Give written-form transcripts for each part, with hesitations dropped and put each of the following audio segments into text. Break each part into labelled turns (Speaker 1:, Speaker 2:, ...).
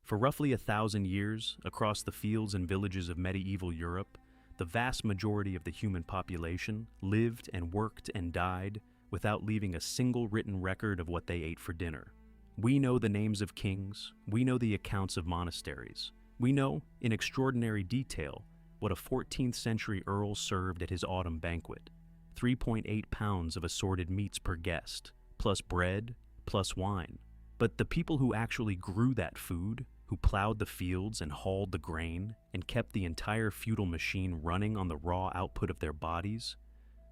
Speaker 1: For roughly 1,000 years, across the fields and villages of medieval Europe, the vast majority of the human population lived and worked and died without leaving a single written record of what they ate for dinner. We know the names of kings, we know the accounts of monasteries, we know, in extraordinary detail, what a 14th century earl served at his autumn banquet: 3.8 pounds of assorted meats per guest, plus bread, plus wine. But the people who actually grew that food, who plowed the fields and hauled the grain, and kept the entire feudal machine running on the raw output of their bodies,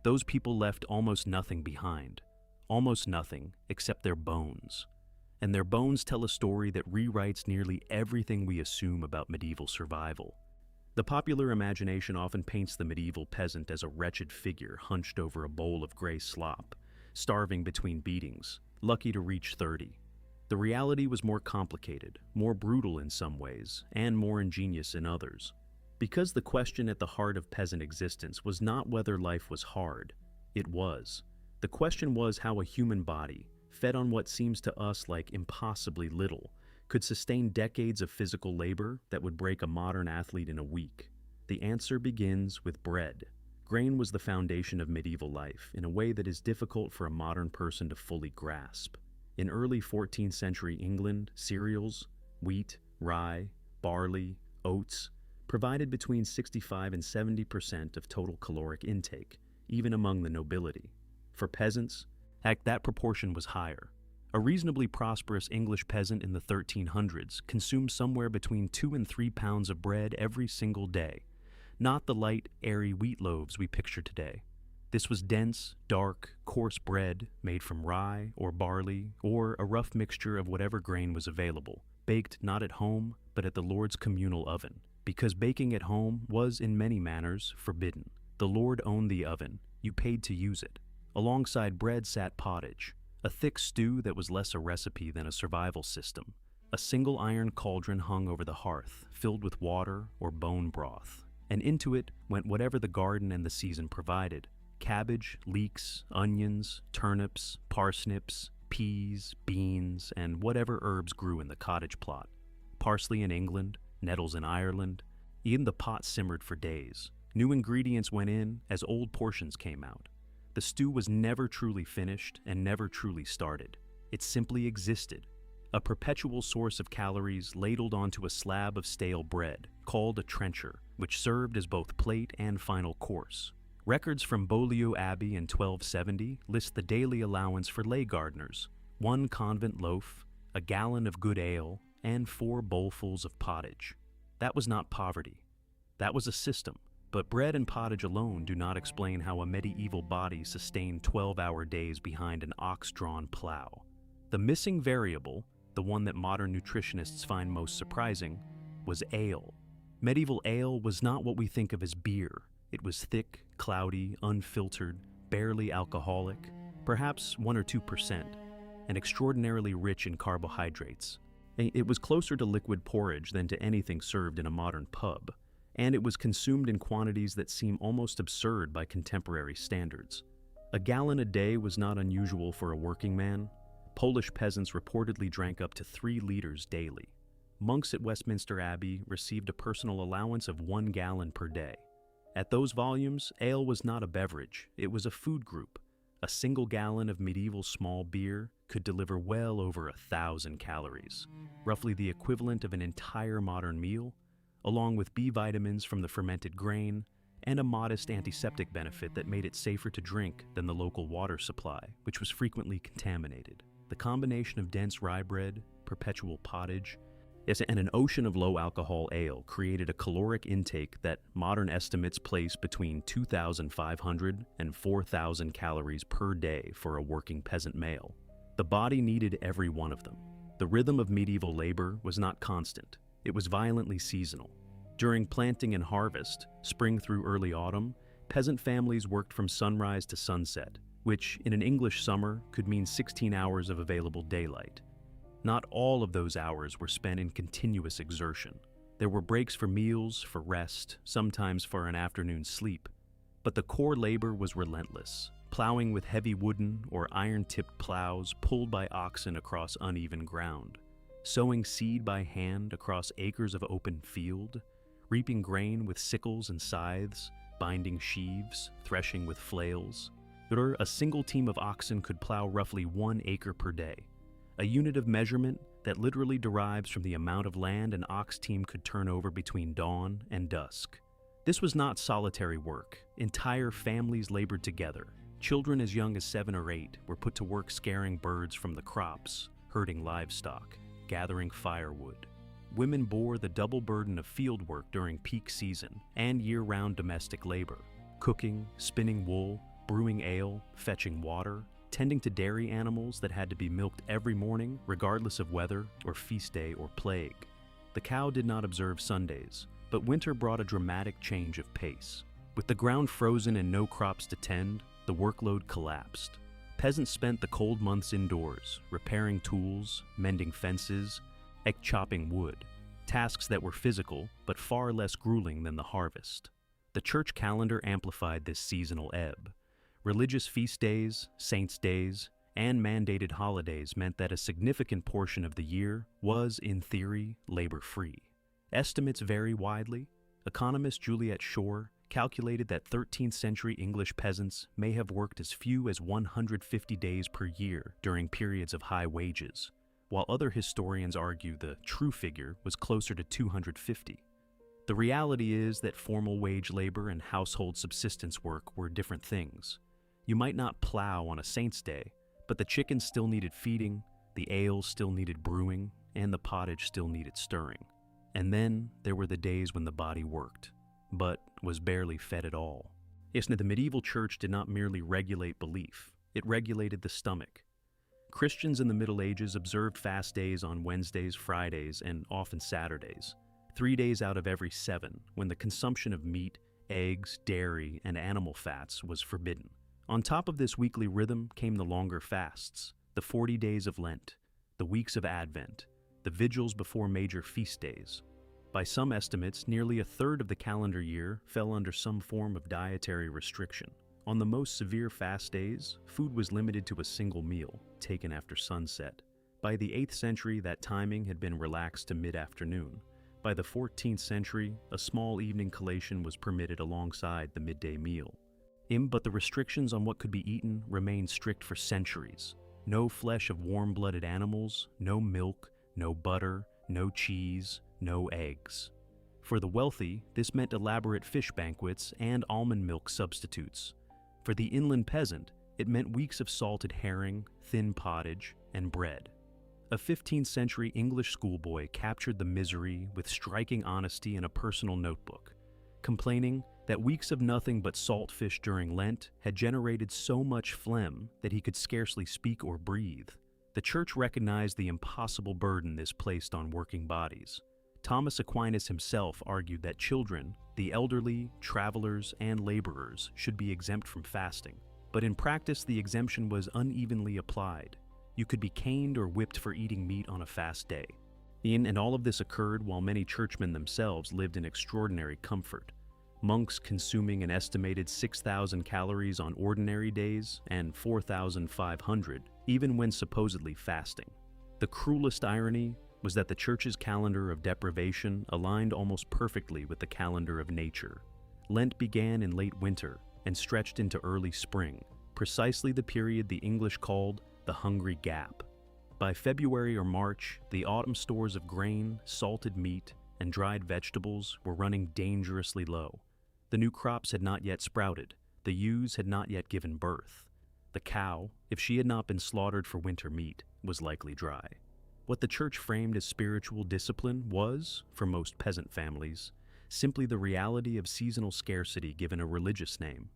Speaker 1: those people left almost nothing behind. Almost nothing except their bones. And their bones tell a story that rewrites nearly everything we assume about medieval survival. The popular imagination often paints the medieval peasant as a wretched figure hunched over a bowl of gray slop, starving between beatings, lucky to reach 30. The reality was more complicated, more brutal in some ways, and more ingenious in others. Because the question at the heart of peasant existence was not whether life was hard, it was. The question was how a human body, fed on what seems to us like impossibly little, could sustain decades of physical labor that would break a modern athlete in a week. The answer begins with bread. Grain was the foundation of medieval life in a way that is difficult for a modern person to fully grasp. In early 14th century England, cereals, wheat, rye, barley, oats, provided between 65 and 70% of total caloric intake, even among the nobility. For peasants, that proportion was higher. A reasonably prosperous English peasant in the 1300s consumed somewhere between 2 and 3 pounds of bread every single day, not the light, airy wheat loaves we picture today. This was dense, dark, coarse bread made from rye or barley or a rough mixture of whatever grain was available, baked not at home but at the Lord's communal oven, because baking at home was in many manners forbidden. The Lord owned the oven, you paid to use it. Alongside bread sat pottage, a thick stew that was less a recipe than a survival system. A single iron cauldron hung over the hearth, filled with water or bone broth, and into it went whatever the garden and the season provided: cabbage, leeks, onions, turnips, parsnips, peas, beans, and whatever herbs grew in the cottage plot. Parsley in England, nettles in Ireland. Even the pot simmered for days. New ingredients went in as old portions came out. The stew was never truly finished and never truly started. It simply existed, a perpetual source of calories ladled onto a slab of stale bread, called a trencher, which served as both plate and final course. Records from Beaulieu Abbey in 1270 list the daily allowance for lay gardeners: 1 convent loaf, a gallon of good ale, and 4 bowlfuls of pottage. That was not poverty. That was a system. But bread and pottage alone do not explain how a medieval body sustained 12-hour days behind an ox-drawn plow. The missing variable, the one that modern nutritionists find most surprising, was ale. Medieval ale was not what we think of as beer. It was thick, cloudy, unfiltered, barely alcoholic, perhaps 1 or 2%, and extraordinarily rich in carbohydrates. It was closer to liquid porridge than to anything served in a modern pub, and it was consumed in quantities that seem almost absurd by contemporary standards. A gallon a day was not unusual for a working man. Polish peasants reportedly drank up to 3 liters daily. Monks at Westminster Abbey received a personal allowance of 1 gallon per day. At those volumes, ale was not a beverage, it was a food group. A single gallon of medieval small beer could deliver well over 1,000 calories, roughly the equivalent of an entire modern meal, along with B vitamins from the fermented grain, and a modest antiseptic benefit that made it safer to drink than the local water supply, which was frequently contaminated. The combination of dense rye bread, perpetual pottage, and an ocean of low-alcohol ale created a caloric intake that modern estimates place between 2,500 and 4,000 calories per day for a working peasant male. The body needed every one of them. The rhythm of medieval labor was not constant. It was violently seasonal. During planting and harvest, spring through early autumn, peasant families worked from sunrise to sunset, which in an English summer could mean 16 hours of available daylight. Not all of those hours were spent in continuous exertion. There were breaks for meals, for rest, sometimes for an afternoon's sleep. But the core labor was relentless, plowing with heavy wooden or iron-tipped plows pulled by oxen across uneven ground. sowing seed by hand across acres of open field, reaping grain with sickles and scythes, binding sheaves, threshing with flails. A single team of oxen could plow roughly 1 acre per day, a unit of measurement that literally derives from the amount of land an ox team could turn over between dawn and dusk. This was not solitary work. Entire families labored together. Children as young as 7 or 8 were put to work scaring birds from the crops, herding livestock, gathering firewood. Women bore the double burden of field work during peak season and year-round domestic labor, cooking, spinning wool, brewing ale, fetching water, tending to dairy animals that had to be milked every morning regardless of weather or feast day or plague. The cow did not observe Sundays, but winter brought a dramatic change of pace. With the ground frozen and no crops to tend, the workload collapsed. Peasants spent the cold months indoors, repairing tools, mending fences, chopping wood, tasks that were physical but far less grueling than the harvest. The church calendar amplified this seasonal ebb. Religious feast days, saints' days, and mandated holidays meant that a significant portion of the year was, in theory, labor-free. Estimates vary widely. Economist Juliet Shore calculated that 13th century English peasants may have worked as few as 150 days per year during periods of high wages, while other historians argue the true figure was closer to 250. The reality is that formal wage labor and household subsistence work were different things. You might not plow on a saint's day, but the chickens still needed feeding, the ale still needed brewing, and the pottage still needed stirring. And then there were the days when the body worked, but was barely fed at all. Yes, the medieval church did not merely regulate belief, it regulated the stomach. Christians in the Middle Ages observed fast days on Wednesdays, Fridays, and often Saturdays, 3 days out of every 7, when the consumption of meat, eggs, dairy, and animal fats was forbidden. On top of this weekly rhythm came the longer fasts, the 40 days of Lent, the weeks of Advent, the vigils before major feast days. By some estimates, nearly a third of the calendar year fell under some form of dietary restriction. On the most severe fast days, food was limited to a single meal, taken after sunset. By the 8th century, that timing had been relaxed to mid-afternoon. By the 14th century, a small evening collation was permitted alongside the midday meal. But the restrictions on what could be eaten remained strict for centuries. No flesh of warm-blooded animals, no milk, no butter, no cheese, no eggs. For the wealthy, this meant elaborate fish banquets and almond milk substitutes. For the inland peasant, it meant weeks of salted herring, thin pottage, and bread. A 15th century English schoolboy captured the misery with striking honesty in a personal notebook, complaining that weeks of nothing but salt fish during Lent had generated so much phlegm that he could scarcely speak or breathe. The church recognized the impossible burden this placed on working bodies. Thomas Aquinas himself argued that children, the elderly, travelers, and laborers should be exempt from fasting. But in practice, the exemption was unevenly applied. You could be caned or whipped for eating meat on a fast day. And all of this occurred while many churchmen themselves lived in extraordinary comfort. Monks consuming an estimated 6,000 calories on ordinary days and 4,500, even when supposedly fasting. The cruelest irony was that the church's calendar of deprivation aligned almost perfectly with the calendar of nature. Lent began in late winter and stretched into early spring, precisely the period the English called the Hungry Gap. By February or March, the autumn stores of grain, salted meat, and dried vegetables were running dangerously low. The new crops had not yet sprouted. The ewes had not yet given birth. The cow, if she had not been slaughtered for winter meat, was likely dry. What the church framed as spiritual discipline was, for most peasant families, simply the reality of seasonal scarcity given a religious name.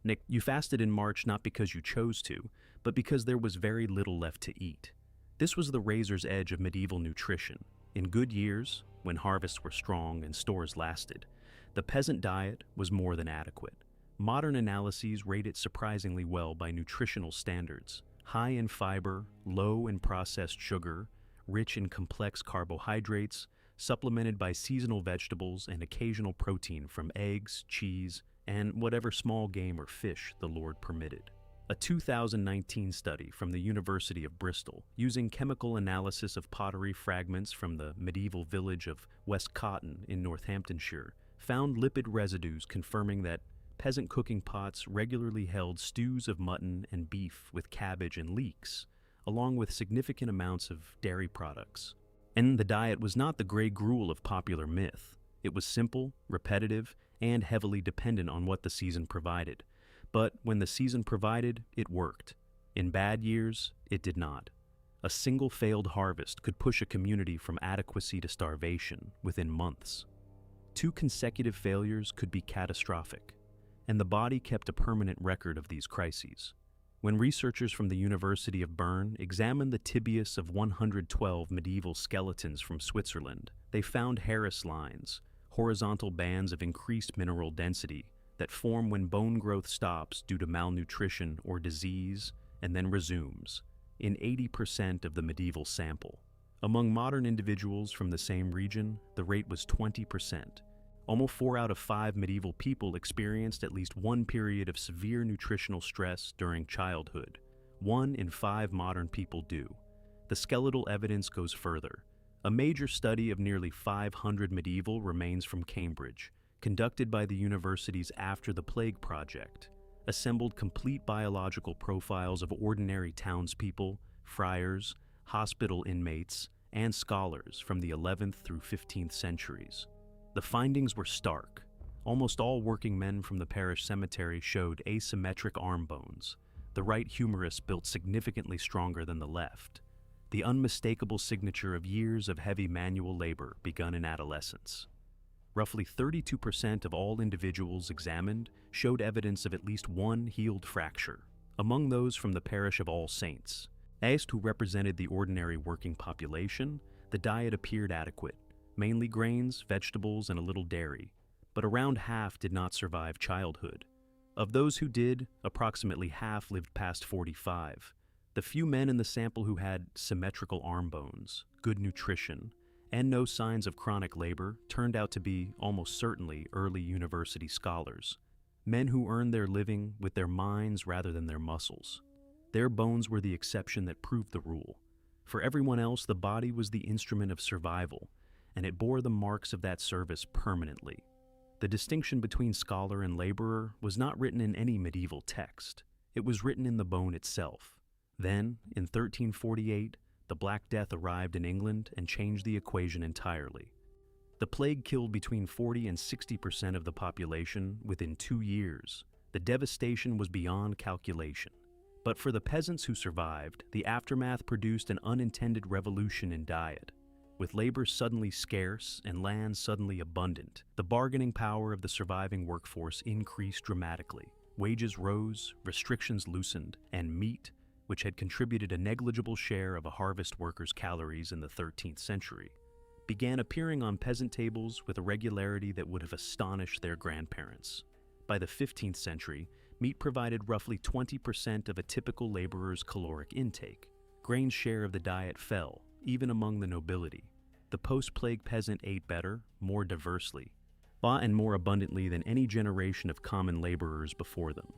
Speaker 1: Nick, you fasted in March not because you chose to, but because there was very little left to eat. This was the razor's edge of medieval nutrition. In good years, when harvests were strong and stores lasted, the peasant diet was more than adequate. Modern analyses rate it surprisingly well by nutritional standards: high in fiber, low in processed sugar, rich in complex carbohydrates, supplemented by seasonal vegetables and occasional protein from eggs, cheese, and whatever small game or fish the Lord permitted. A 2019 study from the University of Bristol, using chemical analysis of pottery fragments from the medieval village of West Cotton in Northamptonshire, found lipid residues confirming that peasant cooking pots regularly held stews of mutton and beef with cabbage and leeks, along with significant amounts of dairy products. And the diet was not the gray gruel of popular myth. It was simple, repetitive, and heavily dependent on what the season provided. But when the season provided, it worked. In bad years, it did not. A single failed harvest could push a community from adequacy to starvation within months. 2 consecutive failures could be catastrophic, and the body kept a permanent record of these crises. When researchers from the University of Bern examined the tibias of 112 medieval skeletons from Switzerland, they found Harris lines, horizontal bands of increased mineral density that form when bone growth stops due to malnutrition or disease and then resumes, in 80% of the medieval sample. Among modern individuals from the same region, the rate was 20%. Almost 4 out of 5 medieval people experienced at least one period of severe nutritional stress during childhood. 1 in 5 modern people do. The skeletal evidence goes further. A major study of nearly 500 medieval remains from Cambridge, conducted by the university's After the Plague Project, assembled complete biological profiles of ordinary townspeople, friars, hospital inmates, and scholars from the 11th through 15th centuries. The findings were stark. Almost all working men from the parish cemetery showed asymmetric arm bones, the right humerus built significantly stronger than the left, the unmistakable signature of years of heavy manual labor begun in adolescence. Roughly 32% of all individuals examined showed evidence of at least one healed fracture. Among those from the parish of All Saints, who represented the ordinary working population, the diet appeared adequate, mainly grains, vegetables, and a little dairy, but around half did not survive childhood. Of those who did, approximately half lived past 45. The few men in the sample who had symmetrical arm bones, good nutrition, and no signs of chronic labor turned out to be almost certainly early university scholars, men who earned their living with their minds rather than their muscles. Their bones were the exception that proved the rule. For everyone else, the body was the instrument of survival, and it bore the marks of that service permanently. The distinction between scholar and laborer was not written in any medieval text. It was written in the bone itself. Then, in 1348, the Black Death arrived in England and changed the equation entirely. The plague killed between 40 and 60% of the population within 2 years. The devastation was beyond calculation. But for the peasants who survived, the aftermath produced an unintended revolution in diet. With labor suddenly scarce and land suddenly abundant, the bargaining power of the surviving workforce increased dramatically. Wages rose, restrictions loosened, and meat, which had contributed a negligible share of a harvest worker's calories in the 13th century, began appearing on peasant tables with a regularity that would have astonished their grandparents. By the 15th century, meat provided roughly 20% of a typical laborer's caloric intake. Grain's share of the diet fell, even among the nobility. The post-plague peasant ate better, more diversely, and more abundantly than any generation of common laborers before them.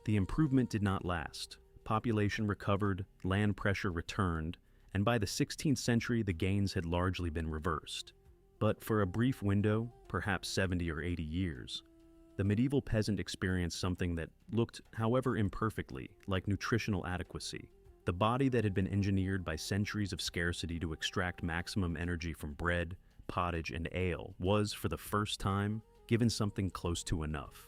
Speaker 1: The improvement did not last. Population recovered, land pressure returned, and by the 16th century the gains had largely been reversed. But for a brief window, perhaps 70 or 80 years, the medieval peasant experienced something that looked, however imperfectly, like nutritional adequacy. The body that had been engineered by centuries of scarcity to extract maximum energy from bread, pottage, and ale was, for the first time, given something close to enough.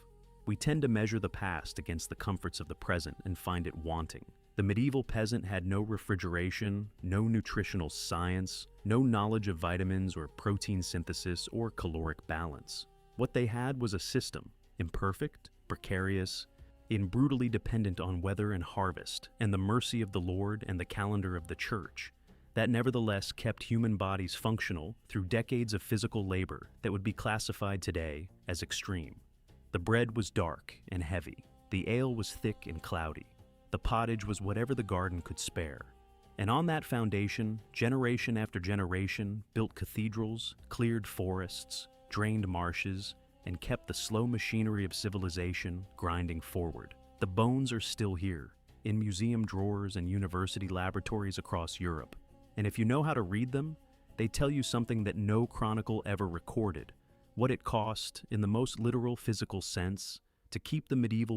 Speaker 1: We tend to measure the past against the comforts of the present and find it wanting. The medieval peasant had no refrigeration, no nutritional science, no knowledge of vitamins or protein synthesis or caloric balance. What they had was a system, imperfect, precarious, brutally dependent on weather and harvest, and the mercy of the Lord and the calendar of the Church, that nevertheless kept human bodies functional through decades of physical labor that would be classified today as extreme. The bread was dark and heavy, the ale was thick and cloudy, the pottage was whatever the garden could spare. And on that foundation, generation after generation built cathedrals, cleared forests, drained marshes, and kept the slow machinery of civilization grinding forward. The bones are still here, in museum drawers and university laboratories across Europe. And if you know how to read them, they tell you something that no chronicle ever recorded: what it cost, in the most literal physical sense, to keep the medieval